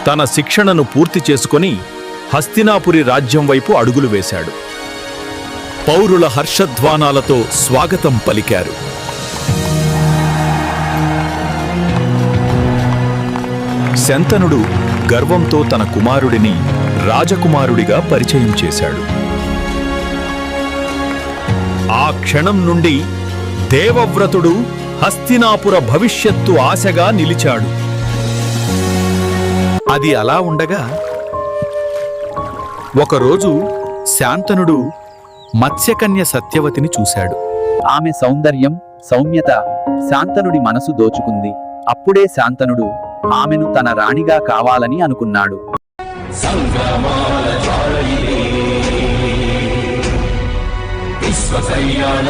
తన శిక్షణను పూర్తి చేసుకొని హస్తినాపురి రాజ్యం వైపు అడుగులు వేశాడు. పౌరుల హర్షధ్వానాలతో స్వాగతం పలికారు. శంతనుడు గర్వంతో తన కుమారుడిని రాజకుమారుడిగా పరిచయం చేశాడు. ఆ క్షణం నుండి దేవవ్రతుడు హస్తినాపుర భవిష్యత్తు ఆశగా నిలిచాడు. అది అలా ఉండగా ఒకరోజు శాంతనుడు మత్స్యకన్య సత్యవతిని చూశాడు. ఆమె సౌందర్యం, సౌమ్యత శాంతనుడి మనసు దోచుకుంది. అప్పుడే శాంతనుడు ఆమెను తన రాణిగా కావాలని అనుకున్నాడు. విశ్వ కళ్యాణ